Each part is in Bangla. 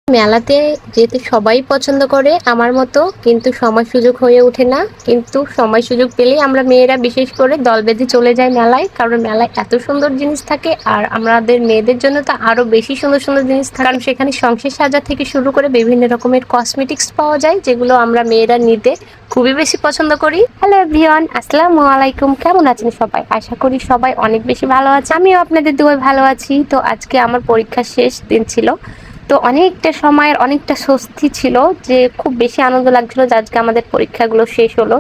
মেলাতে যেতে সবাই পছন্দ করে আমার মতো, কিন্তু সময় সুযোগ হয়ে ওঠে না। কিন্তু সময় সুযোগ পেলেই আমরা মেয়েরা বিশেষ করে দল বেঁধে চলে যাই মেলায়, কারণ মেলায় এত সুন্দর জিনিস থাকে। আর আমাদের মেয়েদের জন্য তো আরো বেশি সুন্দর সুন্দর জিনিস থাকে, কারণ সেখানে সংসার সাজা থেকে শুরু করে বিভিন্ন রকমের কসমেটিক্স পাওয়া যায়, যেগুলো আমরা মেয়েরা নিতে খুবই বেশি পছন্দ করি। হ্যালো এভরিওয়ান, আসসালামু আলাইকুম। কেমন আছেন সবাই? আশা করি সবাই অনেক বেশি ভালো আছে। আমিও আপনাদের দুয়ায় ভালো আছি। তো আজকে আমার পরীক্ষার শেষ দিন ছিল, তো অনেকটা সময়ের অনেকটা স্বস্তি ছিল, যে খুব বেশি আনন্দ লাগছিল যে আজকে আমাদের পরীক্ষাগুলো শেষ হলো,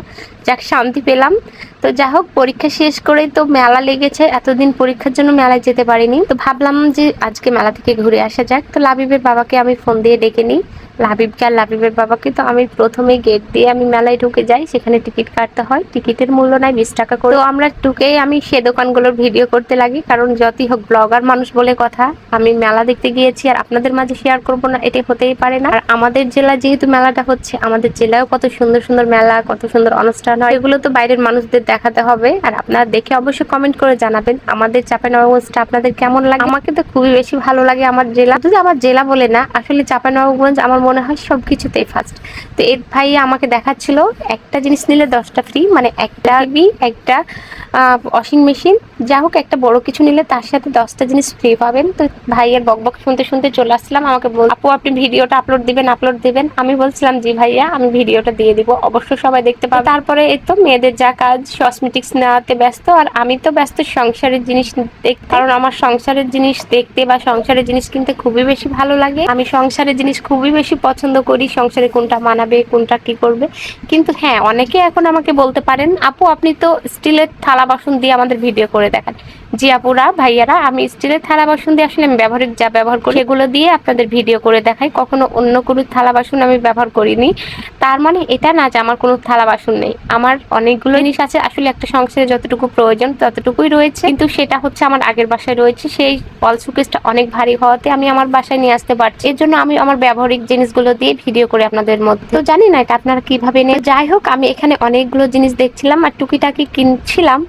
যাক শান্তি পেলাম। তো যা হোক, পরীক্ষা শেষ করেই তো মেলা লেগেছে। এতদিন পরীক্ষার জন্য মেলায় যেতে পারিনি, তো ভাবলাম যে আজকে মেলা থেকে ঘুরে আসা যাক। তো লাবিবের বাবাকে আমি ফোন দিয়ে ডেকে নিই, লাবিবকে আর লাবিবের বাবাকে। তো আমি প্রথমে গেট দিয়ে আমি মেলায় ঢুকে যাই, সেখানে টিকিট কাটতে হয়। টিকিটের মূল্য নাই 20 টাকা করে। তো আমরা ঢুকেই আমি সে দোকানগুলোর ভিডিও করতে লাগি, কারণ যতই হোক ব্লগার মানুষ বলে কথা, আমি মেলা দেখতে গিয়েছি আর আপনাদের মাঝে শেয়ার করব না, এটা হতেই পারে না। আর আমাদের জেলা যেহেতু মেলাটা হচ্ছে, আমাদের জেলায়ও কত সুন্দর সুন্দর মেলা, কত সুন্দর অনুষ্ঠান হয়, এগুলো তো বাইরের মানুষদের দেখাতে হবে। আর আপনারা দেখে অবশ্যই কমেন্ট করে জানাবেন আমাদের চাঁপাইনবাবগঞ্জটা আপনাদের কেমন লাগে। আমাকে তো খুবই বেশি ভালো লাগে আমার জেলা, যদি আমার জেলা বলে না, আসলে চাঁপাইনবাবগঞ্জ আমার মনে হয় সবকিছুতেই ফার্স্ট। তো এর ভাই আমাকে দেখাচ্ছিল একটা জিনিস নিলে 10টা ফ্রি, মানে একটা টিভি, একটা ওয়াশিং মেশিন, যা হোক একটা বড় কিছু নিলে তার সাথে 10টা জিনিস ফ্রি পাবেন। তো ভাইয়ের বকবক শুনতে শুনতে চলে আসলাম। আমাকে বল, আপু আপনি ভিডিওটা আপলোড দিবেন। আমি বলছিলাম জি ভাইয়া, আমি ভিডিওটা দিয়ে দিব, অবশ্যই সবাই দেখতে পাবে। তারপরে এই তো মেয়েদের যা কাজ, কসমেটিক্স নেওয়াতে ব্যস্ত, আর আমি তো ব্যস্ত সংসারের জিনিস দেখতে, কারণ আমার সংসারের জিনিস দেখতে বা সংসারের জিনিস কিনতে খুবই বেশি ভালো লাগে। আমি সংসারের জিনিস খুবই বেশি পছন্দ করি, সংসারে কোনটা মানাবে, কোনটা কি করবে। কিন্তু হ্যাঁ, অনেকে এখন আমাকে বলতে পারেন, আপু আপনি তো স্টিলের থালা বাসন দিয়ে আমাদের ভিডিও করে দেখান। জি আপুরা, ভাইয়ারা, আমি স্টিলের থালা বাসন দিয়ে আসলে আমি ব্যবহারিক যা ব্যবহার করি সেগুলো দিয়ে আপনাদের ভিডিও করে দেখাই, কখনো অন্য কোনো থালা বাসন আমি ব্যবহার করিনি। তার মানে এটা না যে আমার কোনো থালা বাসন নেই, আমার অনেকগুলো জিনিস আছে। আসলে একটা সংসারে যতটুকু প্রয়োজন ততটুকুই রয়েছে, কিন্তু সেটা হচ্ছে আমার আগের বাসায় রয়েছে। সেই ওয়াল শোকেসটা অনেক ভারী হওয়াতে আমি আমার বাসায় নিয়ে আসতে পারছি, এর জন্য আমি আমার ব্যবহারিক জিনিসগুলো দিয়ে ভিডিও করে আপনাদের মধ্যে। তো জানি না এটা আপনারা কিভাবে নেন। যাই হোক, আমি এখানে অনেকগুলো জিনিস দেখছিলাম আর টুকিটাকি কিনছিলাম,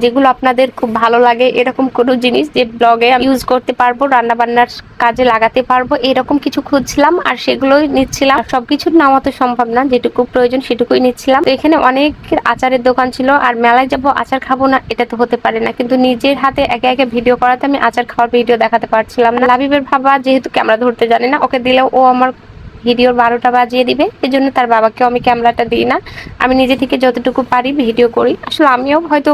যেগুলো আপনাদের খুব ভালো লাগে, এরকম কোনো জিনিস যে ব্লগে আমি ইউজ করতে পারবো, রান্না বান্নার কাজে লাগাতে পারবো, এরকম কিছু খুঁজছিলাম আর সেগুলোই নিচ্ছিলাম। সবকিছু নেওয়া তো সম্ভব না, যেটুকু প্রয়োজন সেটুকুই নিচ্ছিলাম। তো এখানে অনেক আচারের দোকান ছিল, আর মেলায় যাবো আচার খাবো না এটা তো হতে পারে না, কিন্তু নিজের হাতে একে একে ভিডিও করাতে আমি আচার খাওয়ার ভিডিও দেখাতে পারছিলাম না। লাবিবের ভাবা যেহেতু ক্যামেরা ধরতে জানে না, ওকে দিলেও ও আমার ভিডিওর 12টা বাজিয়ে দিবে, এজন্য তার বাবাকেও আমি ক্যামেরাটা দিই না। আমি নিজে থেকে যতটুকু পারি ভিডিও করি। আসলে আমিও হয়তো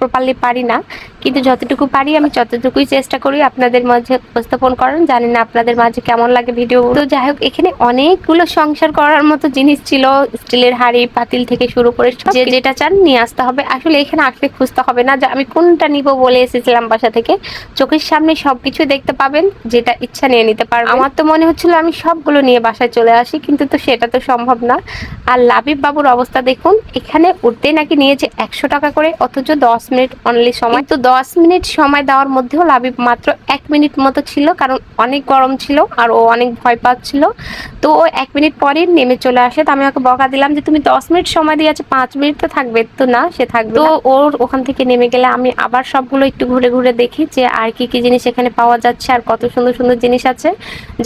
প্রপারলি পারি না, কিন্তু যতটুকু পারি আমি ততটুকুই চেষ্টা করি আপনাদের মাঝে উপস্থাপন করার। জানি না আপনাদের মাঝে কেমন লাগে ভিডিও। তো যাই হোক, এখানে অনেকগুলো সংসার করার মতো জিনিস ছিল, স্টিলের হাঁড়ি পাতিল থেকে শুরু করে যে যেটা চান নিয়ে আসতে হবে। আসলে এখানে আসলে খুঁজতে হবে না যে আমি কোনটা নিব বলে এসেছিলাম বাসা থেকে, চোখের সামনে সবকিছু দেখতে পাবেন, যেটা ইচ্ছা নিয়ে নিতে পারবেন। আমার তো মনে হচ্ছিল আমি সবগুলো নিয়ে বাসায় চলে আসি, কিন্তু তো সেটা তো সম্ভব না। আর লাবিব বাবুর অবস্থা দেখুন, এখানে উঠতে নাকি নিয়েছে 100 টাকা করে, অথচ 10 মিনিট অনলি সময়। তো 10 মিনিট সময় দেওয়ার মধ্যেও লাবিব মাত্র 1 মিনিট মতো ছিল, কারণ অনেক গরম ছিল আর ও অনেক ভয় পাচ্ছিল। তো ও 1 মিনিট পরে নেমে চলে আসে। তো আমি ওকে বকা দিলাম যে তুমি 10 মিনিট সময় দিয়েছো, 5 মিনিট তো থাকবে। তো না, সে থাকবে। তো ওর ওখান থেকে নেমে গেলে আমি আবার সবগুলো একটু ঘুরে ঘুরে দেখি যে আর কি কি জিনিস এখানে পাওয়া যাচ্ছে আর কত সুন্দর সুন্দর জিনিস আছে।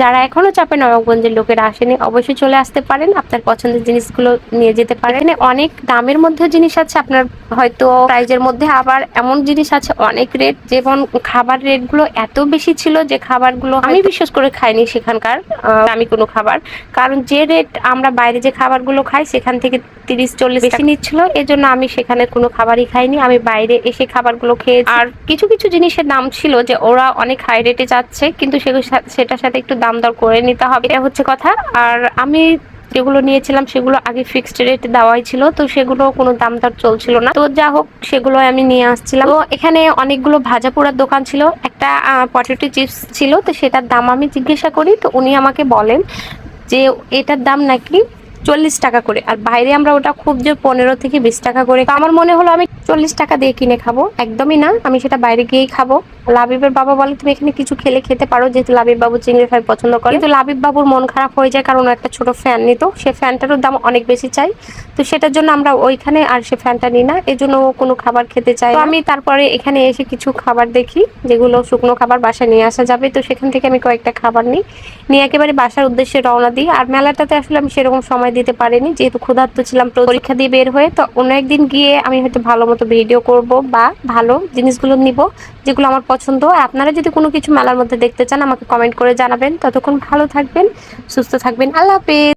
যারা এখনো চাঁপাইনবাবগঞ্জের লোকেরা আসেনি, অবশ্যই চলে আসতে পারেন, আপনার পছন্দের জিনিসগুলো নিয়ে যেতে পারেন। এখানে অনেক দামের মধ্যে জিনিস আছে, আপনার হয়তো প্রাইজের মধ্যে, আবার এমন জিনিস আছে অনেক রেট। যেমন খাবার রেট গুলো এত বেশি ছিল যে খাবারগুলো আমি বিশেষ করে খাইনি সেখানকার দামি কোনো খাবার, কারণ যে রেট আমরা বাইরে যে খাবারগুলো খাই সেখান থেকে 30-40 বেশি নিচ্ছিল, এজন্য আমি সেখানে কোনো খাবারই খাইনি। আমি বাইরে এসে খাবারগুলো খেয়ে, আর কিছু কিছু জিনিসের দাম ছিল যে ওরা অনেক হাই রেটে যাচ্ছে, কিন্তু সেটার সাথে একটু দাম দর করে নিতে হবে, এটা হচ্ছে কথা। আর আমি যেগুলো নিয়েছিলাম সেগুলো আগে ফিক্সড রেট দেওয়াই ছিল, তো সেগুলো কোনো দাম দর চলছিল না। তো যা হোক, সেগুলো আমি নিয়ে আসছিলাম। তো এখানে অনেকগুলো ভাজা পোড়ার দোকান ছিল, একটা পটেটো চিপস ছিল, তো সেটার দাম আমি জিজ্ঞাসা করি, তো উনি আমাকে বলেন যে এটার দাম নাকি 40 টাকা করে, আর বাইরে আমরা ওটা খুব জোর 15 থেকে 20 টাকা করে। তো আমার মনে হলো আমি 40 টাকা দিয়ে কিনে খাবো, একদমই না, আমি সেটা বাইরে গিয়েই খাবো। লাবিবের বাবা বলে তুমি এখানে কিছু খেলে খেতে পারো, যেহেতু লাবিব বাবু চিংড়ি ফ্রাই পছন্দ করে। কিন্তু লাবিব বাবুর মন খারাপ হয়ে যায়, কারণ একটা ছোট ফ্যান নিত, সে ফ্যানটারও দাম অনেক বেশি চাই। তো সেটার জন্য আমরা ওইখানে আর সে ফ্যানটা নিই না, এই জন্য কোনো খাবার খেতে চাই। তো আমি তারপরে এখানে এসে কিছু খাবার দেখি যেগুলো শুকনো খাবার বাসায় নিয়ে আসা যাবে, তো সেখান থেকে আমি কয়েকটা খাবার নিয়ে একেবারে বাসার উদ্দেশ্যে রওনা দিই। আর মেলাটাতে আসলে আমি সেরকম সময় দিতে পারিনি, যেহেতু ক্ষুধার্ত ছিলাম পরীক্ষা দিয়ে বের হয়ে। তো অন্য একদিন গিয়ে আমি হয়তো ভালো মতো ভিডিও করব বা ভালো জিনিসগুলো নিব যেগুলো আমার পছন্দ। আপনারা যদি কোনো কিছু মেলার মধ্যে দেখতে চান আমাকে কমেন্ট করে জানাবেন। ততক্ষণ ভালো থাকবেন, সুস্থ থাকবেন, আল্লাহ হাফেজ।